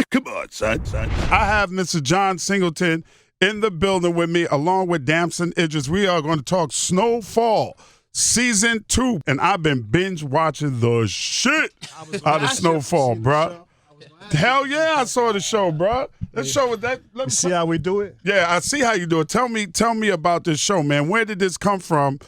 Come on, son. I have Mr. John Singleton in the building with me, along with Damson Idris. We are going to talk Snowfall Season 2, and I've been binge watching the shit out of Snowfall, bro. Hell yeah, I saw the show, bro. That show was that. You see how we do it? Yeah, I see how you do it. Tell me about this show, man. Where did this come from?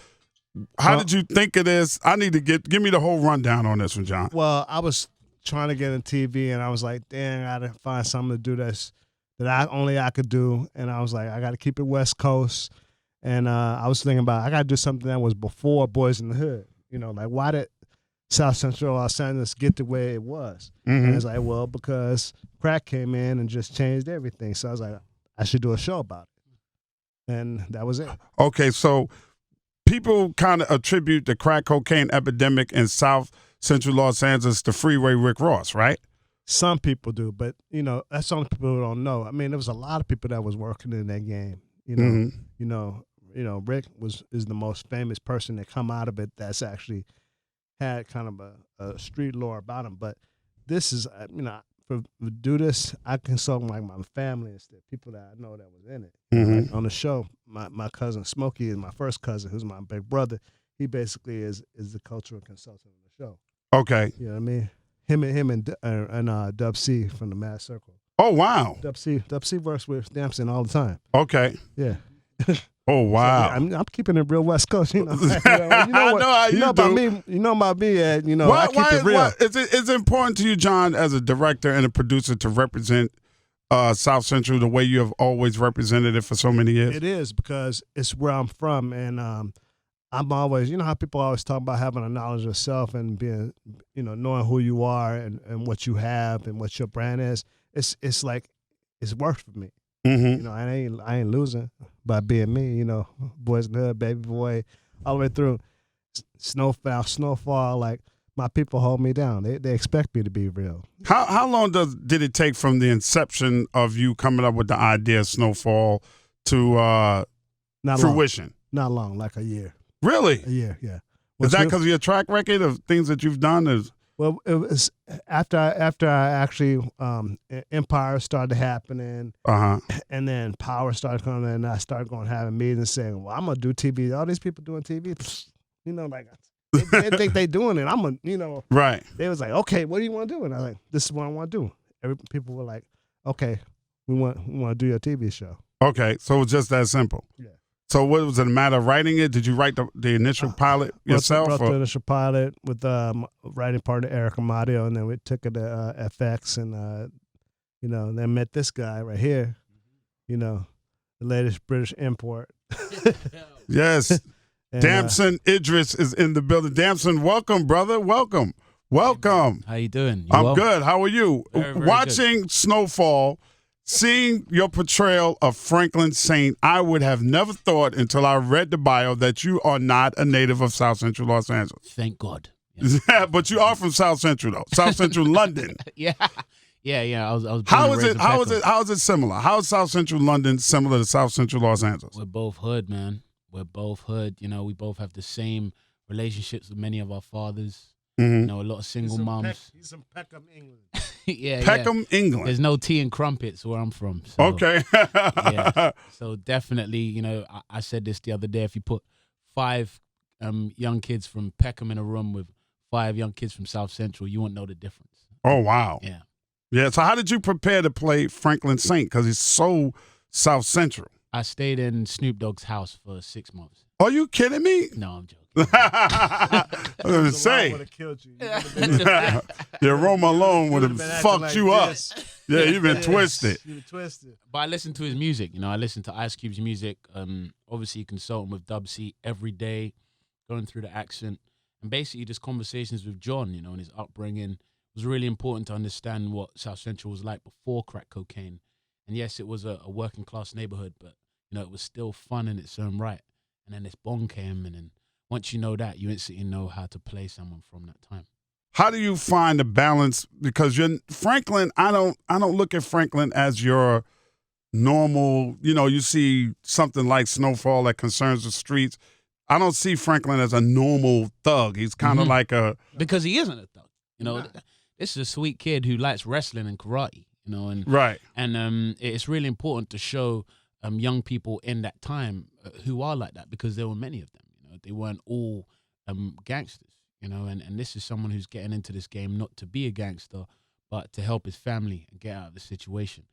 How did you think of this? I need to give me the whole rundown on this one, John. Well, I was trying to get in TV, and I was like, damn, I gotta find something to do that I could do. And I was like, I gotta keep it West Coast. And I was thinking about I gotta do something that was before Boys in the Hood. You know, like why did South Central Los Angeles get the way it was? Mm-hmm. And I was like, well, because crack came in and just changed everything. So I was like, I should do a show about it. And that was it. Okay, so people kind of attribute the crack cocaine epidemic in South Central Los Angeles to Freeway Rick Ross, right? Some people do, but you know, that's some people who don't know. I mean, there was a lot of people that was working in that game. You know, Mm-hmm. Rick is the most famous person that come out of it that's actually had kind of a street lore about him. But this is, to do this, I consult like my family and stuff, people that I know that was in it. Mm-hmm. Like on the show, my cousin Smokey is my first cousin, who's my big brother. He basically is the cultural consultant on the show. Okay. You know what I mean? Him and Dub C from the Mad Circle. Oh, wow. Dub C works with Damson all the time. Okay. Yeah. Oh, wow. So, I'm keeping it real West Coast, you know. I know how you know about do. me. You know about me, Ed. You know, I keep it real. Is it important to you, John, as a director and a producer, to represent South Central the way you have always represented it for so many years? It is, because it's where I'm from, and I'm always, you know how people always talk about having a knowledge of self and being, knowing who you are and what you have and what your brand is. It's like it's worked for me. Mm-hmm. I ain't losing by being me. Boys in the Hood, Baby Boy, all the way through Snowfall. Like my people hold me down. They expect me to be real. How long did it take from the inception of you coming up with the idea of Snowfall to fruition? Not long, like a year. Really? A year, yeah. Is that because of your track record of things that you've done? Well, it was after I actually Empire started happening, and then Power started coming in, and I started going having meetings saying, "Well, I'm gonna do TV. All these people doing TV, they think they doing it. I'm gonna, right." They was like, "Okay, what do you want to do?" And I was like, "This is what I want to do." People were like, "Okay, we want to do your TV show." Okay, so it's just that simple. Yeah. So what was it, a matter of writing it? Did you write the initial pilot yourself? Wrote the initial pilot with writing partner Eric Amadio, and then we took it to FX, and then met this guy right here, the latest British import. Yes. And, Damson Idris is in the building. Damson, welcome, brother. Welcome. How you doing? I'm good. How are you? Very Watching good. Snowfall, seeing your portrayal of Franklin Saint, I would have never thought until I read the bio that you are not a native of South Central Los Angeles. Thank God. Yeah, but you are from South Central, though. South Central London. Yeah. I was born How and is raised it? in How is Peckham. it? How is it similar? How is South Central London similar to South Central Los Angeles? We're both hood, man. We're both hood. We both have the same relationships with many of our fathers. Mm-hmm. A lot of single moms. He's from Peckham, England. Yeah. Peckham, England. There's no tea and crumpets where I'm from. So, Okay. yeah. So definitely, I said this the other day. If you put 5 young kids from Peckham in a room with 5 young kids from South Central, you won't know the difference. Oh, wow. Yeah. Yeah. So how did you prepare to play Franklin Saint? Because he's so South Central. I stayed in Snoop Dogg's house for 6 months. Are you kidding me? No, I'm joking. I was going to say, Would have killed you. your Roma alone would have fucked like you up. this. Yeah, you've been twisted. You've been twisted. But I listen to his music. I listen to Ice Cube's music. Obviously, consulting with Dub C every day, going through the accent, and basically just conversations with John. And his upbringing. It was really important to understand what South Central was like before crack cocaine. And yes, it was a working class neighborhood, but it was still fun in its own right. And then this bong came, and then once you know that, you instantly know how to play someone from that time. How do you find the balance? Because Franklin, I don't look at Franklin as your normal. You see something like Snowfall that concerns the streets. I don't see Franklin as a normal thug. He's kind of like a because he isn't a thug. this is a sweet kid who likes wrestling and karate, you know, and Right. and it's really important to show young people in that time who are like that, because there were many of them. You know, they weren't all gangsters. You know, and this is someone who's getting into this game not to be a gangster, but to help his family and get out of the situation.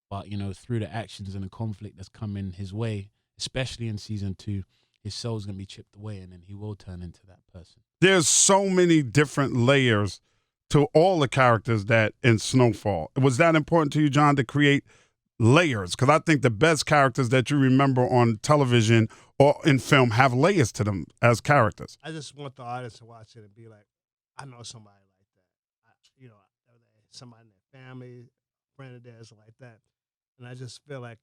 But, you know, through the actions and the conflict that's coming his way, especially in season 2, his soul's going to be chipped away, and then he will turn into that person. There's so many different layers to all the characters that in Snowfall. Was that important to you, John, to create layers? Because I think the best characters that you remember on television or in film have layers to them as characters. I just want the audience to watch it and be like, I know somebody like that. Somebody in their family, friend of theirs like that. And I just feel like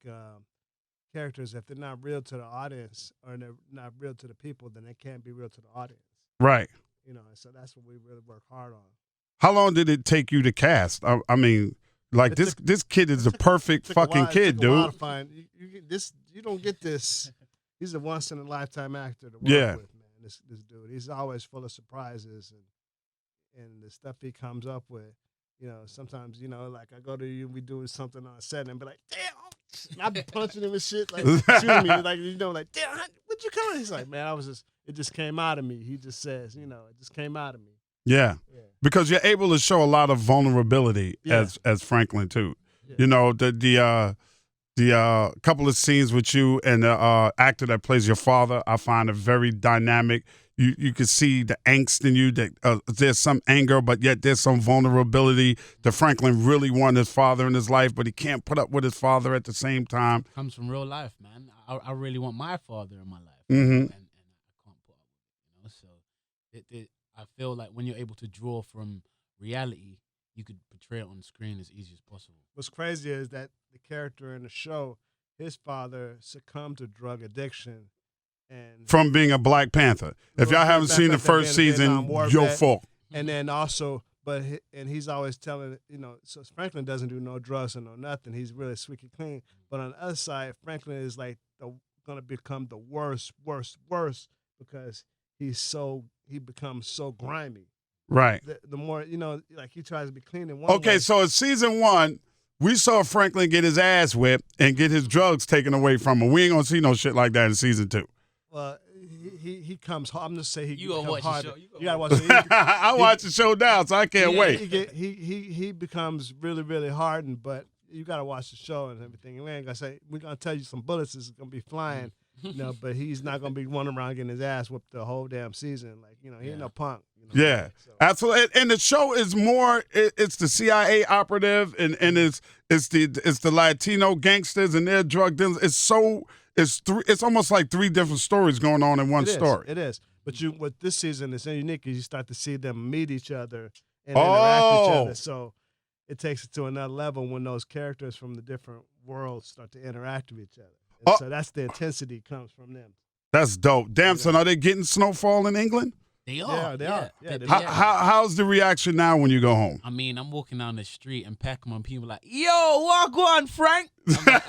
characters, if they're not real to the audience or they're not real to the people, then they can't be real to the audience. Right. You know, so that's what we really work hard on. How long did it take you to cast? I mean, like this kid is the perfect fucking kid, dude. You don't get this. He's a once in a lifetime actor to work with, man. This dude, he's always full of surprises and the stuff he comes up with. You know, sometimes, you know, like I go to you, we do something on set and be like, damn, I be punching him and shit, like shooting me, like, you know, like, damn, what'd you come? He's like, man, it just came out of me. He just says, you know, it just came out of me. Yeah. Because you're able to show a lot of vulnerability as Franklin too. Yeah. You know, the couple of scenes with you and the actor that plays your father, I find it very dynamic. You can see the angst in you. That there's some anger, but yet there's some vulnerability. That Franklin really wanted his father in his life, but he can't put up with his father at the same time. Comes from real life, man. I really want my father in my life, mm-hmm. and I can't put up with it. You know, so I feel like when you're able to draw from reality, you could portray it on screen as easy as possible. What's crazy is that the character in the show, his father succumbed to drug addiction. And from being a Black Panther. If y'all haven't seen the first season, your fault. And then also, and he's always telling, you know, so Franklin doesn't do no drugs or no nothing. He's really squeaky clean. But on the other side, Franklin is like going to become the worst because he becomes so grimy. Right. The more, you know, like he tries to be clean in one Okay, way. so in season 1, we saw Franklin get his ass whipped and get his drugs taken away from him. We ain't going to see no shit like that in season 2. Well, he comes hard. I'm just saying you gonna watch harder. the show. You gotta watch it. I watch the show now, so I can't wait. He becomes really, really hardened, but you gotta watch the show and everything. And we ain't gonna say we're gonna tell you some bullets is gonna be flying, you know, but he's not gonna be running around getting his ass whooped the whole damn season. Like, you know, he ain't no punk. You know, yeah, absolutely. And the show is more. It's the CIA operative, and it's the Latino gangsters and their drug dealers. It's almost like 3 different stories going on in one story. It is. But what this season is so unique is you start to see them meet each other and interact with each other. So it takes it to another level when those characters from the different worlds start to interact with each other. And so that's the intensity comes from them. That's dope. Damson, are they getting Snowfall in England? They are. They are. How's the reaction now when you go home? I mean, I'm walking down the street and Peckham and people like, yo, walk on, Frank. I'm like,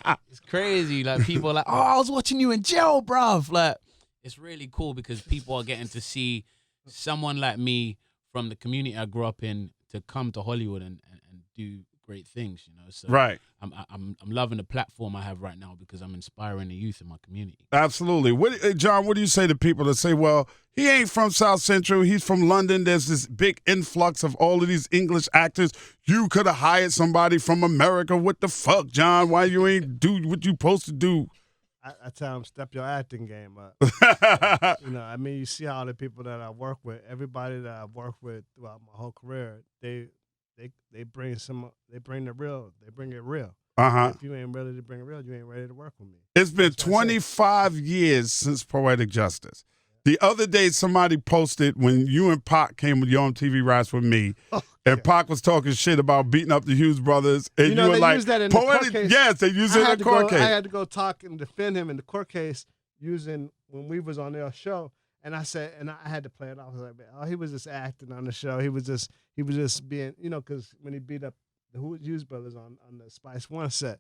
oh, it's crazy. Like, people are like, oh, I was watching you in jail, bruv. Like, it's really cool because people are getting to see someone like me from the community I grew up in to come to Hollywood and do great things, you know. So right. I'm loving the platform I have right now because I'm inspiring the youth in my community. Absolutely. John, what do you say to people that say, well, he ain't from South Central, he's from London, there's this big influx of all of these English actors, you could have hired somebody from America. What the fuck, John? Why you ain't do what you supposed to do? I tell them, step your acting game up. You know, I mean, you see all the people that I work with, everybody that I've worked with throughout my whole career, they bring it real. If you ain't ready to bring it real, you ain't ready to work with me. It's been 25 years since Poetic Justice. The other day, somebody posted when you and Pac came with your own TV rights with me, and Pac was talking shit about beating up the Hughes brothers, and you were like, that in the court case. Yes, they used it in the court case. I had to go talk and defend him in the court case when we was on their show. And I said, and I had to play it off. I was like, oh, he was just acting on the show. He was just being, you know, because when he beat up the Hughes brothers on the Spice One set,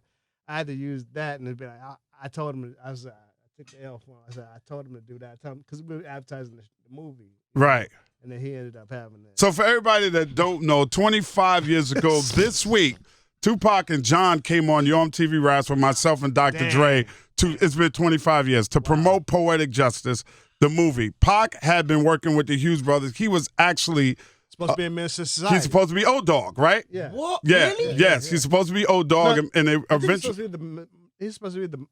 I had to use that, and it'd be like, I told him, I took the L for him. I told him to do that, because we were advertising the movie, right? and then he ended up having that. So for everybody that don't know, 25 years ago this week, Tupac and John came on Yo MTV Raps with myself and Dr. Dre. It's been 25 years to promote Poetic Justice, the movie. Pac had been working with the Hughes brothers. He was actually supposed to be a Minister of Society. He's supposed to be O-Dog, right? Yeah. What? Yeah. Really? Yes, he's supposed to be O-Dog, and they eventually. He's supposed to be the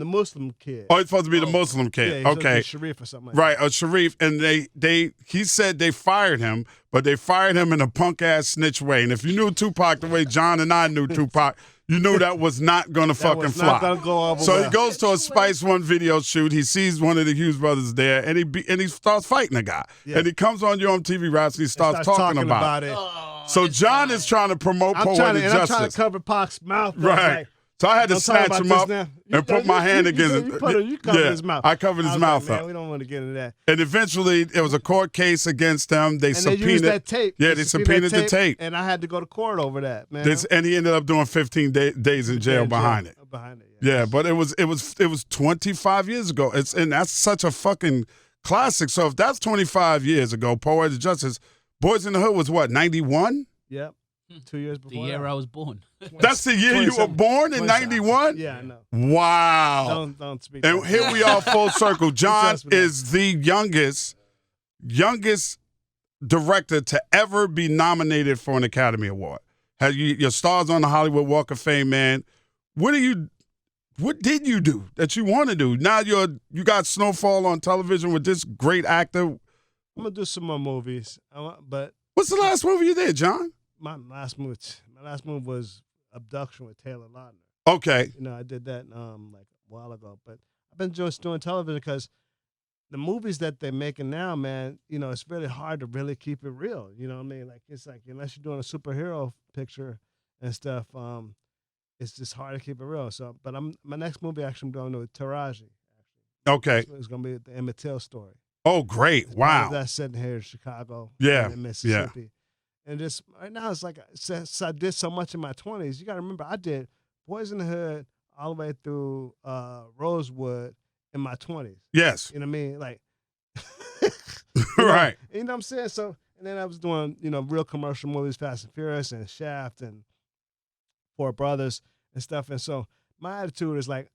Muslim kid. Oh, he's supposed to be the Muslim kid. Yeah, okay. Sharif or something like right, that. a Sharif, and he said they fired him, but they fired him in a punk ass snitch way. And if you knew Tupac the way John and I knew Tupac, you knew that was not gonna fucking was fly. not gonna go over so well. he goes to a Spice One video shoot. He sees one of the Hughes brothers there, and he starts fighting the guy. Yeah. And he comes on Yo MTV Raps and he starts talking about it. Oh, So John is trying to promote Poetic Justice. I'm trying to cover Pac's mouth. Right. Like, So I had to don't talk snatch about him this up now. and put my hand against him. You covered his mouth. I covered his mouth man, up. we don't want to get into that. And eventually, it was a court case against them. They And subpoenaed. they used that tape. Yeah, they subpoenaed the tape. And I had to go to court over that, man. And he ended up doing 15 days in jail behind it. Behind it. Yeah, but it was 25 years ago. And that's such a fucking classic. So if that's 25 years ago, Poetic Justice, Boys in the Hood was what, 91? Yep. 2 years before. The year I was born. That's the year you were born in 91? Yeah, I know. Wow. Don't speak. And here we are full circle. John Trust me. is the youngest director to ever be nominated for an Academy Award. Your star's on the Hollywood Walk of Fame, man. What did you do that you want to do? Now you got Snowfall on television with this great actor. I'm gonna do some more movies, but What's the last movie you did, John? my last movie was Abduction with Taylor Lautner. Okay. You know, I did that like a while ago, but I've been just doing television because the movies that they're making now, man, you know, it's really hard to really keep it real. You know what I mean? Like it's like unless you're doing a superhero picture and stuff, it's just hard to keep it real. So, but my next movie actually I'm going to Taraji. Okay. It's going to be the Emmett Till story. Oh, great. Wow. That's set here in Chicago. Yeah, and in Mississippi. And just right now, it's like since I did so much in my 20s, you got to remember I did Boys in the Hood all the way through Rosewood in my 20s. Yes. You know what I mean? Like, Right. You know what I'm saying? So, and then I was doing, you know, real commercial movies, Fast and Furious and Shaft and Four Brothers and stuff. And so my attitude is like,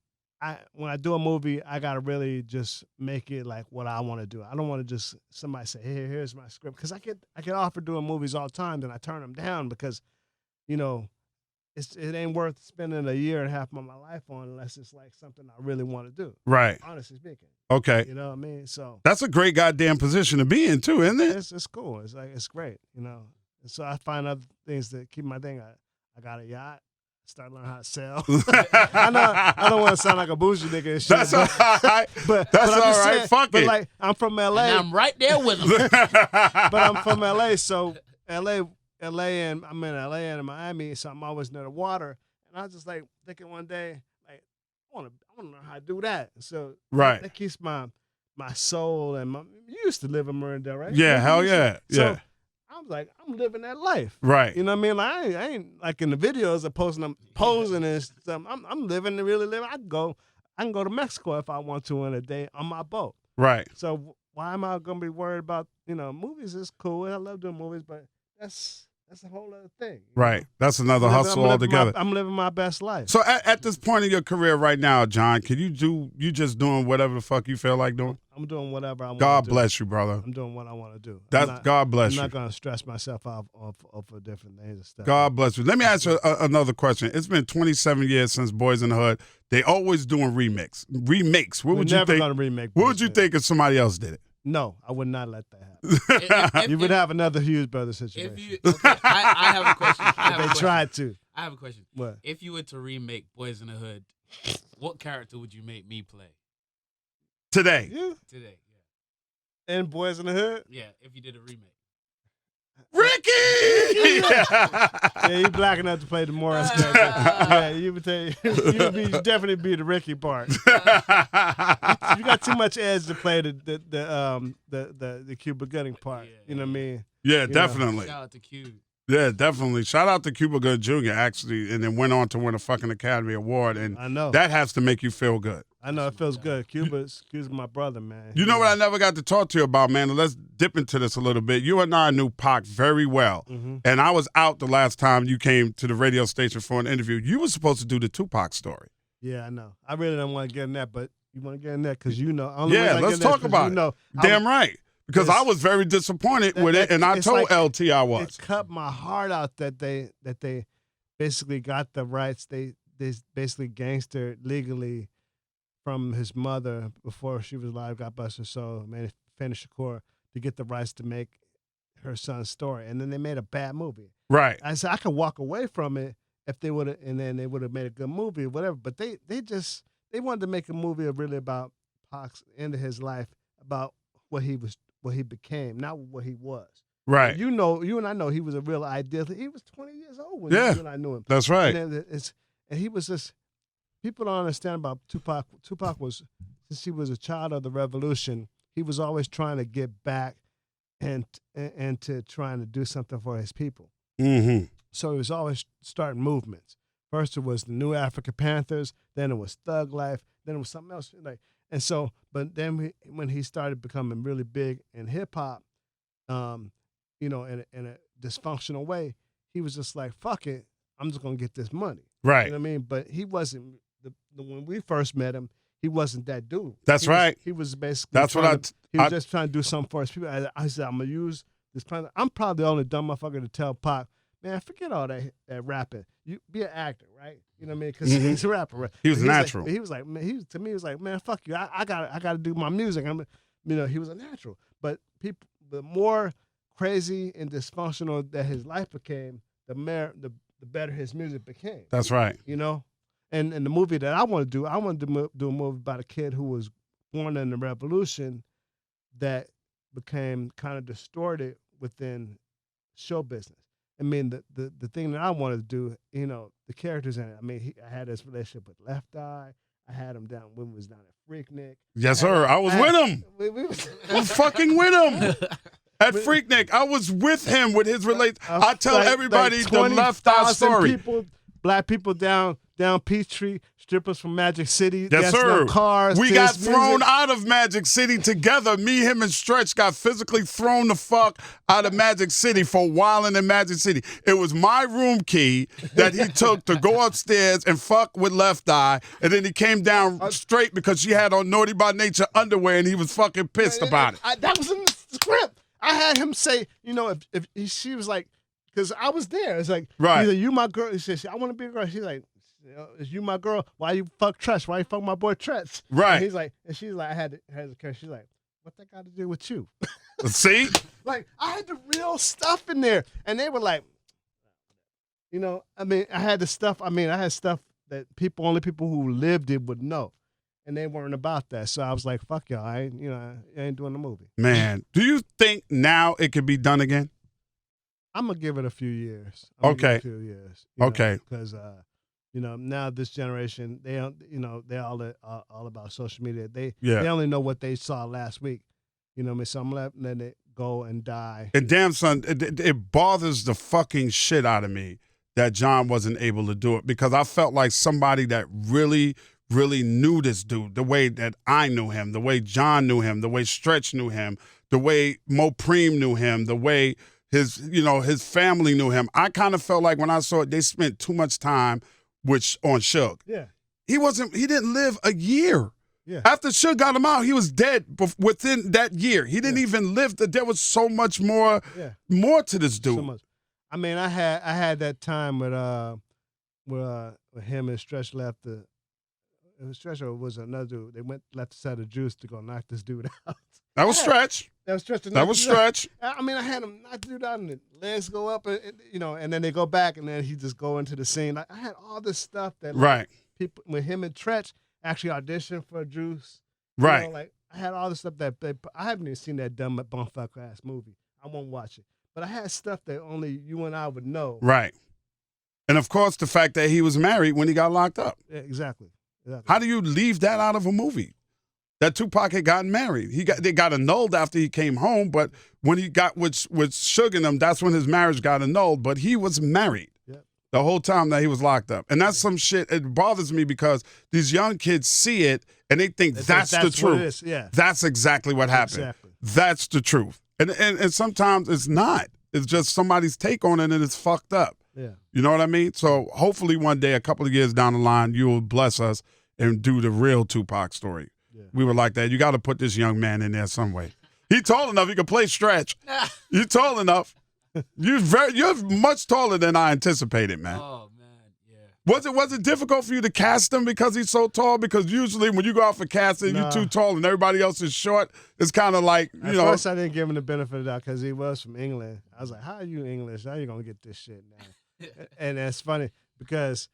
when I do a movie, I got to really just make it like what I want to do. I don't want to just somebody say, hey, here's my script. Because I get offered doing movies all the time, then I turn them down because, you know, it ain't worth spending a year and a half of my life on unless it's like something I really want to do. Right. Honestly speaking. Okay. You know what I mean? So That's a great goddamn position to be in, too, isn't it? it's cool. It's like it's great, you know. And so I find other things that keep my thing. I got a yacht. Start learning how to sell. I know I don't want to sound like a bougie nigga and shit. That's all right. But That's I'm all just right. saying, Fuck but it. like I'm from LA. And I'm right there with him. But I'm from LA, so LA, and I'm in LA and in Miami, so I'm always near the water. And I was just like thinking one day, like I want to learn how to do that. So Right. that keeps my soul and you used to live in Marindale, right? Yeah, hell yeah. So Yeah. I was like, I'm living that life. Right. You know what I mean? Like I ain't like in the videos of posing and stuff. I'm living the really living. I can go to Mexico if I want to in a day on my boat. Right. So why am I gonna be worried about, you know, movies is cool. I love doing movies, but that's a whole other thing. Right. That's another hustle altogether. I'm living my best life. So at this point in your career right now, John, can you just doing whatever the fuck you feel like doing? I'm doing whatever I want God to do. bless you, brother. I'm doing what I want to do. God bless I'm you. not gonna stress myself out for different things and stuff. God bless you. Let me ask you another question. It's been 27 years since Boys in the Hood. They always doing remakes. What would you never think? gonna remake. What would you think if somebody else did it? No, I would not let that happen. You would have another Hughes Brothers situation. I have a question. They tried to. I have a question. What? If you were to remake Boys in the Hood, what character would you make me play Today. You today? and Boys in the Hood. Yeah, if you did a remake. Ricky! Yeah, you black enough to play the Morris character. Yeah, you would definitely be the Ricky part. You got too much edge to play the Cuba Gooding part. Yeah, you know what I mean? Yeah, know. definitely. Shout out to Q. Yeah, definitely. Shout out to Cuba Gooding Jr. actually, and then went on to win a fucking Academy Award, and I know. that has to make you feel good. I know it feels good. Cuba's my brother, man. You know what I never got to talk to you about, man? And let's dip into this a little bit. You and I knew Pac very well, and I was out the last time you came to the radio station for an interview. You were supposed to do the Tupac story. Yeah, I know. I really don't want to get in that, but you want to get in that because you know. Yeah, let's talk about it. Damn right. Because I was very disappointed with it, and I told LT I was. It cut my heart out that they basically got the rights. They basically gangstered legally from his mother before she was alive, God bless her soul, Fannie Shakur, to get the rights to make her son's story. And then they made a bad movie. Right. I said I could walk away from it if they would have, and then they would have made a good movie or whatever. But they wanted to make a movie really about Pac's end of his life, about what he became, not what he was. Right. You and I know he was a real idealist. He was 20 years old when you and I knew him. That's right. And he was just, people don't understand about Tupac. Tupac was, since he was a child of the revolution, he was always trying to get back and to trying to do something for his people. Mm-hmm. So he was always starting movements. First it was the New African Panthers, then it was Thug Life, then it was something else. But then when he started becoming really big in hip hop, in a dysfunctional way, he was just like, fuck it, I'm just gonna get this money. Right. You know what I mean? But he wasn't when we first met him, he wasn't that dude. That's right. He was basically he was just trying to do something for his people. I said, I'm gonna use this plan. I'm probably the only dumb motherfucker to tell Pac, man, forget all that rapping. You be an actor, right? You know what I mean? Because he's a rapper. Right? He was natural. He was like, man, he was like, man, fuck you. I got to do my music. He was a natural. But the more crazy and dysfunctional that his life became, the better his music became. That's right. You know, and the movie that I want to do a movie about a kid who was born in the revolution that became kind of distorted within show business. I mean, the thing that I wanted to do, the characters in it. I mean, I had this relationship with Left Eye. I had him down when we was down at Freaknik. Yes, sir. I was with him. I was fucking with him. At Freaknik, I was with him with his relation. I tell everybody the Left Eye story. Black people down Peachtree, strippers from Magic City. Yes, sir. Cars. We got thrown out of Magic City together. Me, him, and Stretch got physically thrown the fuck out of Magic City for wilding in Magic City. It was my room key that he took to go upstairs and fuck with Left Eye, and then he came down straight because she had on Naughty by Nature underwear, and he was fucking pissed about it. That was in the script. I had him say, if she was like, because I was there. It's like, right. He's like, you my girl. He says, I want to be a girl. She's like, is you my girl? Why you fuck Tretch? Why you fuck my boy Tretch? Right. And he's like, and she's like, I had to she's like, what that got to do with you? See? Like, I had the real stuff in there. And they were like, I had the stuff. I had stuff that only people who lived it would know. And they weren't about that. So I was like, fuck y'all. I ain't doing the movie. Man, do you think now it could be done again? I'm going to give it a few years. Okay. Okay. Because, now this generation, they're all about social media. They only know what they saw last week. So I'm letting it go and die. And damn, son, it bothers the fucking shit out of me that John wasn't able to do it, because I felt like somebody that really knew this dude the way that I knew him, the way John knew him, the way Stretch knew him, the way Mo Preem knew him, the way his family knew him. I kind of felt like when I saw it, they spent too much time on Suge. Yeah. He didn't live a year. Yeah. After Suge got him out, he was dead within that year. He didn't even live. There was so much more to this dude. So much. I had that time with him and Stretch left Stretch was another dude. They left the side of Juice to go knock this dude out. That was Stretch. That was Stretch. That was Stretch. I had him knock the dude out and the legs go up, and then they go back, and then he just go into the scene. I had all this stuff that people with him and Stretch actually auditioned for Juice. Right. I had all this stuff that I haven't even seen that dumb bumfucker ass movie. I won't watch it. But I had stuff that only you and I would know. Right. And of course, the fact that he was married when he got locked up. Yeah, exactly. How do you leave that out of a movie? that Tupac had gotten married. They got annulled after he came home, but when he got with Suge and them, that's when his marriage got annulled. But he was married the whole time that he was locked up. And that's some shit. It bothers me because these young kids see it and they think that's the truth. What it is. Yeah. That's exactly what happened. Exactly. That's the truth. And sometimes it's not. It's just somebody's take on it and it's fucked up. Yeah. You know what I mean? So hopefully one day, a couple of years down the line, you will bless us and do the real Tupac story. Yeah. We were like that. You got to put this young man in there some way. He tall enough. He can play stretch. You tall enough. You're much taller than I anticipated, man. Oh man, yeah. Was it difficult for you to cast him because he's so tall? Because usually when you go out for casting, you're too tall and everybody else is short. It's kind of like, you know. At first, I didn't give him the benefit of that because he was from England. I was like, "How are you English? How are you gonna get this shit now?" And it's funny because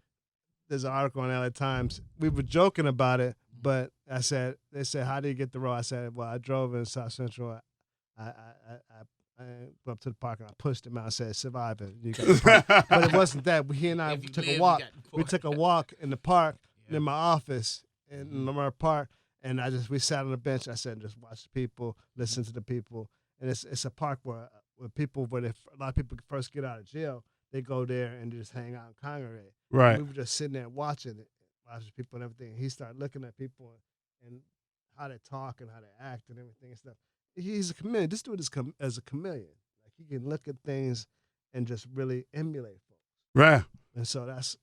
there's an article in LA Times. We were joking about it, but they said, "How did you get the role?" I said, "Well, I drove in South Central. I went up to the park and I pushed him out and said, survive it. You got the park." But it wasn't that. He and I took a walk. We took a walk in the park in my office in Lamar Park, and we sat on the bench. I said, just watch the people, listen to the people. And it's a park where a lot of people first get out of jail, they go there and just hang out and congregate. Right. And we were just sitting there watching people and everything. He started looking at people and how they talk and how they act and everything and stuff. He's a chameleon. This dude is as a chameleon. Like he can look at things and just really emulate folks. Right. And so that's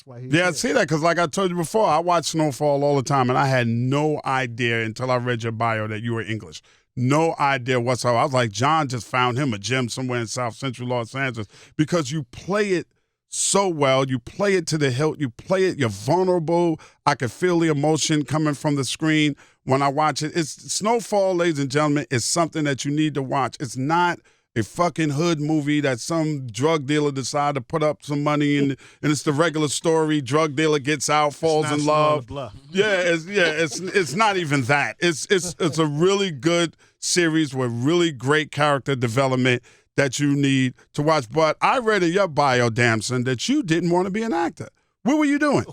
why he's I see that because like I told you before, I watch Snowfall all the time and I had no idea until I read your bio that you were English. No idea whatsoever. I was like, John just found him a gem somewhere in South Central Los Angeles because you play it so well. You play it to the hilt. You play it. You're vulnerable. I could feel the emotion coming from the screen when I watch it. Snowfall, ladies and gentlemen, is something that you need to watch. It's not a fucking hood movie that some drug dealer decided to put up some money in, and it's the regular story. Drug dealer gets out, falls in love. It's not even that. It's a really good series with really great character development that you need to watch. But I read in your bio, Damson, that you didn't want to be an actor. What were you doing?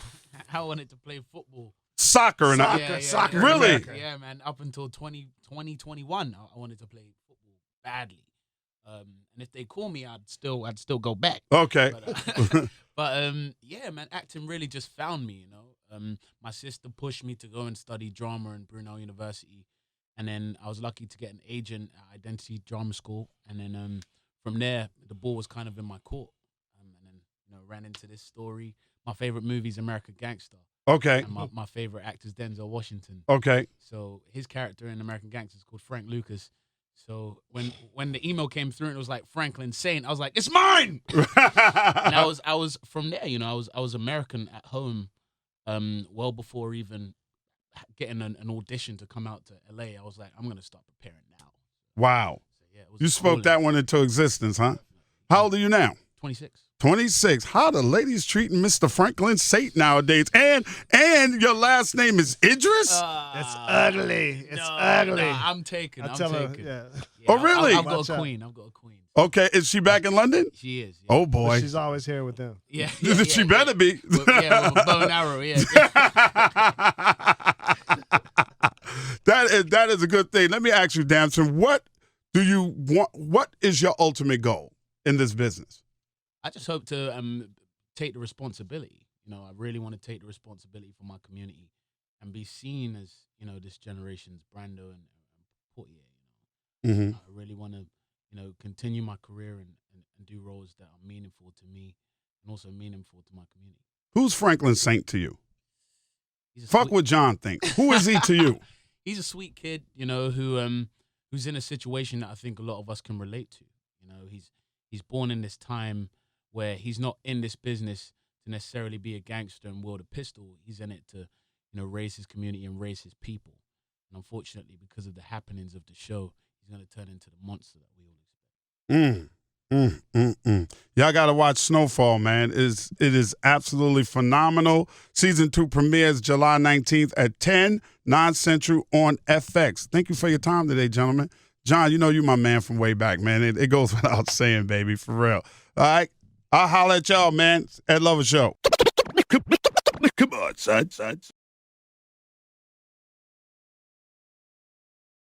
I wanted to play football. Soccer. Soccer. Really? Yeah, man. Up until 2021, I wanted to play football badly. And if they call me, I'd still go back. Okay. But yeah, man, acting really just found me, you know. My sister pushed me to go and study drama in Brunel University. And then I was lucky to get an agent at Identity Drama School. And then from there, the ball was kind of in my court. And then, ran into this story. My favorite movie is American Gangster. Okay. And my favorite actor is Denzel Washington. Okay. So his character in American Gangster is called Frank Lucas. So when the email came through and it was like Franklin Saint, I was like, it's mine. And I was from there, I was American at home, well before even getting an audition to come out to LA. I was like, I'm gonna start preparing now. Wow. So, yeah, you spoke that one into existence, huh? How old are you now? 26. 26. How the ladies treating Mr. Franklin Saint nowadays? And your last name is Idris? It's ugly. It's ugly. No, I'm taken. I'm taken. Yeah. Oh, really? I've got a queen. Okay. Is she back in London? She is. Yeah. Oh, boy. But she's always here with them. Yeah. She better be. With a bow and arrow, yeah. That is a good thing. Let me ask you, Damson, what do you want? What is your ultimate goal in this business? I just hope to take the responsibility. I really want to take the responsibility for my community and be seen as, this generation's Brando and Portier. Mm-hmm. I really want to, continue my career and do roles that are meaningful to me and also meaningful to my community. Who's Franklin Saint to you? Fuck what John thinks. Who is he to you? He's a sweet kid, who's in a situation that I think a lot of us can relate to. He's born in this time where he's not in this business to necessarily be a gangster and wield a pistol. He's in it to, raise his community and raise his people. And unfortunately, because of the happenings of the show, he's going to turn into the monster that we all expect. Y'all got to watch Snowfall, man. It is absolutely phenomenal. Season 2 premieres July 19th at 10, 9 Central on FX. Thank you for your time today, gentlemen. John, you're my man from way back, man. It goes without saying, baby, for real. All right? I'll holler at y'all, man. Ed Lover Show. Come on, son.